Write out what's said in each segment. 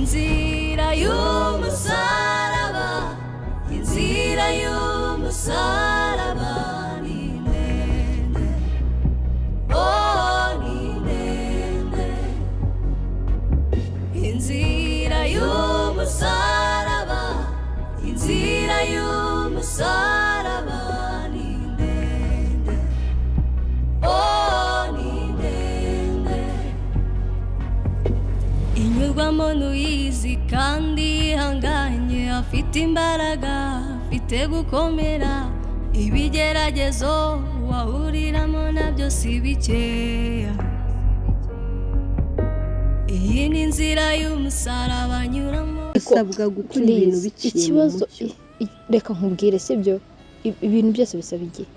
inzira y'umusaraba, inzira y'umusaraba ni ndende, oh ni ndende. Inzira y'umusaraba, inzira y'umusaraba ni ndende, oh ni ndende. Inyurwamo n'uyizi kandi ihanganye, afite imbaraga, afite gukomera. Ibigeragezo wahuriramo nabyo si bikeya. Iyi ni inzira y'umusaraba anyuramo. Asabwa gukora ibintu biciye mu ikibazo mucyo. reka nkubwire sibyo, ibintu byose bisaba igihe.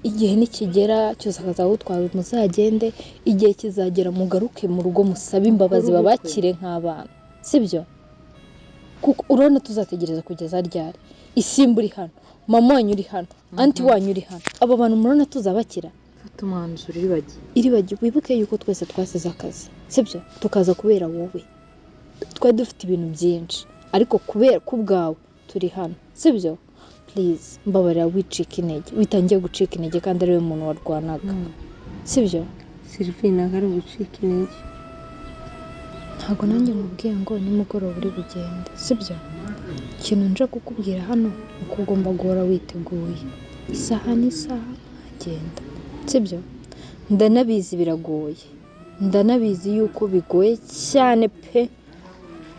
Igihe nikigera cyose akazawutwara muzagende, igihe kizagera mugaruke mu rugo musabe imbabazi babakire nk'abana, sibyo? Kuko urabona tuzategereza kugeza ryari? Isimba uri hano, mama wanyu uri hano, anti wanyu uri hano, aba bantu murabona tuzabakira? Fata umwanzuro iribagiwe. Iribagiwe, wibuke yuko twese twasize akazi, sibyo? Tukaza kubera wowe. Twari dufite ibintu byinshi, ariko kubera kubwawe turi hano, sibyo? Please mbabarira, wicika intege, witangiye gucika intege kandi ari we muntu warwanaga, sibyo? Sylvie ntabwo ari gucika intege. Ntabwo nanjye nkubwiye ngo nimugoroba uri bugende, sibyo? Ikintu nje kukubwira hano ni uko ugomba guhora witeguye, isaha n'isaha agenda, sibyo? Ndanabizi biragoye, ndanabizi yuko bigoye cyane pe,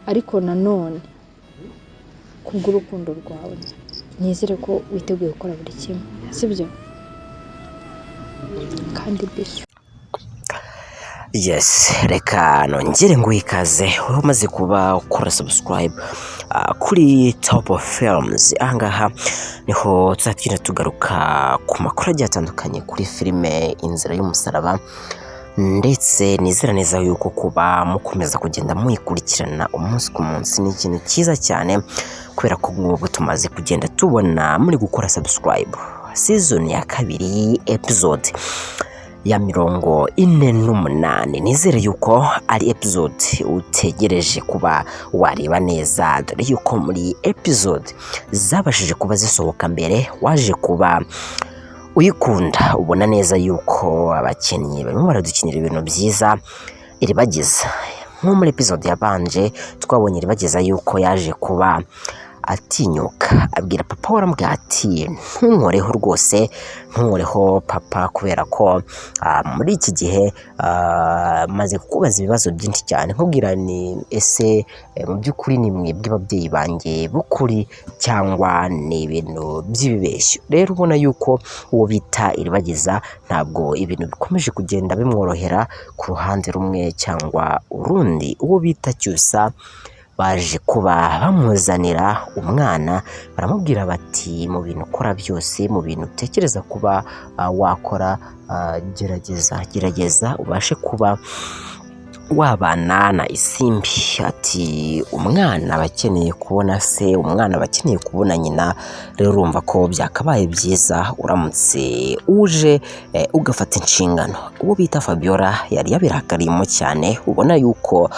ariko nanone kubw'urukundo rwawe nizere ko witeguye gukora buri kimwe, sibyo? Kandi biso Yes, reka nongere ngo ikaze wowe umaze kuba ukora subscribe kuri Top of Films. Ahangaha niho tuzagenda tugaruka ku makuru agiye atandukanye kuri filime Inzira y'umusaraba, ndetse nizera neza yuko kuba mukomeza kugenda muyikurikirana umunsi ku munsi ni ikintu cyiza cyane, kubera ko nk'ubu tumaze kugenda tubona muri gukora subscribe. Season ya kabiri episode ya 48, nizere yuko ari episode utegereje kuba wareba neza, dore yuko muri episode zabashije kuba zisohoka mbere waje kuba uyikunda, ubona neza yuko abakinnyi barimo baradukinira ibintu byiza. Iribagiza nko muri episode yabanje twabonye Iribagiza yuko yaje kuba atinyuka abwira papa waramubwira ati ntunkoreho rwose, ntunkoreho papa, kubera ko muri iki gihe maze kukubaza ibibazo byinshi cyane, nkubwira ni ese mu by'ukuri ni mwebwe ababyeyi banjye b'ukuri cyangwa ni ibintu by'ibibeshyo. Rero ubona yuko uwo bita Iribagiza ntabwo ibintu bikomeje kugenda bimworohera ku ruhande rumwe cyangwa urundi. Uwo bita Cyusa baje kuba bamuzanira umwana, baramubwira bati mu bintu ukora byose, mu bintu utekereza kuba wakora, gerageza ubashe kuba wabana na Isimbi. Ati umwana abakeneye kubona se, umwana abakeneye kubona nyina. Rero urumva ko byakabaye byiza uramutse uje ugafata inshingano. Uwo bita Fabiola yari yabirakariyemo cyane, ubona yuko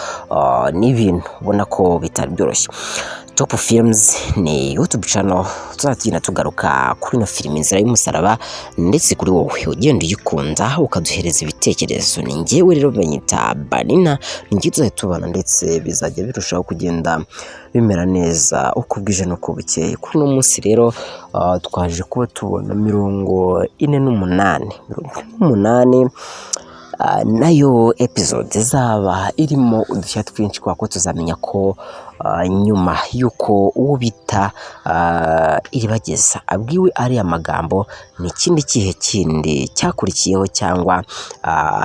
n'ibintu ubona ko bitari byoroshye. Top Films ni YouTube channel tuzagenda tugaruka kuri no film Inzira y'umusaraba, ndetse kuri wowe ugenda uyikunda ukaduhereza ibitekerezo. Ni njyewe rero banyita Banina, ni njye tuzahitubana, ndetse bizajya birushaho kugenda bimera neza uko bwije no kubukeye. Kuri uno munsi rero twaje kuba tubona 48 nayo episode zaba irimo udushya twinshi, kwa ko tuzamenya ko nyuma yuko uwo bita Iribagiza abwiwe ari amagambo, ni ikindi kihe kindi cyakurikiyeho, cyangwa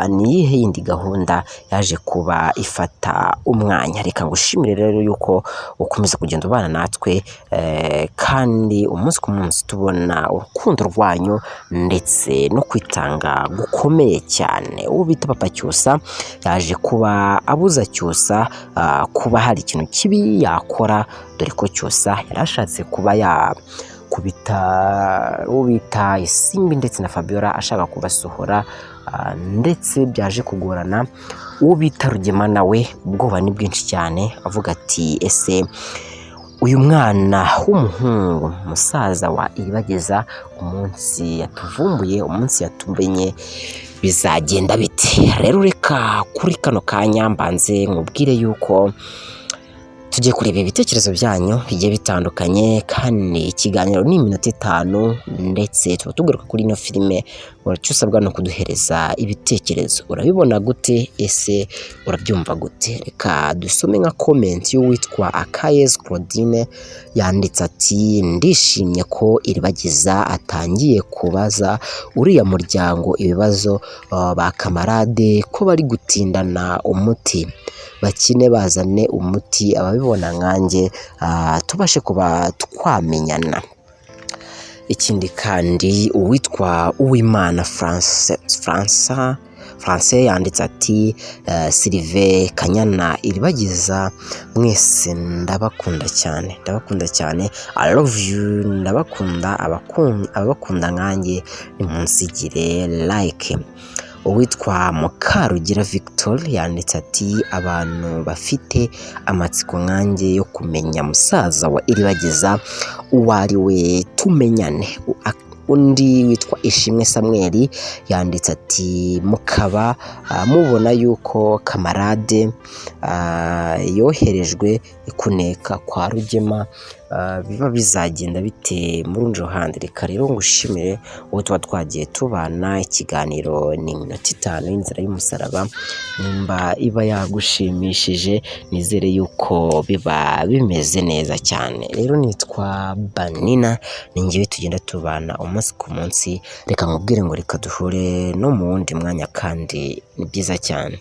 ni iyihe yindi gahunda yaje kuba ifata umwanya. Reka ngushimire rero yuko ukomeza kugenda ubana natwe, kandi umunsi ku munsi tubona urukundo rwanyu ndetse no kwitanga gukomeye cyane. Uwo bita Papa Cyusa yaje kuba abuza Cyusa kuba hari ikintu kibi yakora, dore ko Cyusa yarashatse kuba yakubita uwo bita Isimbi ndetse na Fabiola ashaka kubasohora, ndetse byaje kugorana uwo bita Rugema nawe ubwoba ni bwinshi cyane avuga ati ese uyu mwana w'umuhungu musaza wa Iribagiza umunsi yatuvumbuye umunsi yatumenye bizagenda bite? Rero reka kuri kano kanya mbanze nkubwire yuko tugiye kureba ibitekerezo byanyu bigiye bitandukanye kandi ikiganiro ni iminota 5 ndetse tuba tugaruka kuri ino filime uracu usabwa no kuduhereza ibitekerezo urabibona gute ese urabyumva gute? Reka dusome nka comment y'uwitwa Akayes Claudine yanditse ati ndishimye ko Iribagiza atangiye kubaza uriya muryango ibibazo ba kamarade ko bari gutindana umuti bakine bazane umuti ababibona nkanjye tubashe kuba twamenyana. Ikindi kandi uwitwa Uwimana France yanditse ati Sylvain Kanyana Iribagiza mwese ndabakunda cyane I love you ndabakunda abakunda nkanjye nimunsigire like. Uwitwa Mukarugira Victor yanditse ati abantu bafite amatsiko nkanjye yo kumenya musaza wa Iribagiza uwari we tumenyane. Undi witwa Ishimwe Samuel yanditse ati mukaba mubona yuko kamarade yoherejwe kuneka kwa Rugema biba bizagenda bite muri urundi ruhande? Reka rero ngushimire uwo tuba twagiye tubana ikiganiro ni iminota 5 y'inzira y'umusaraba nimba iba yagushimishije nizere yuko biba bimeze neza cyane. Rero nitwa Banina ningiye tugenda tubana umunsi ku munsi reka nkubwire ngo reka duhure no mu wundi mwanya kandi ni byiza cyane.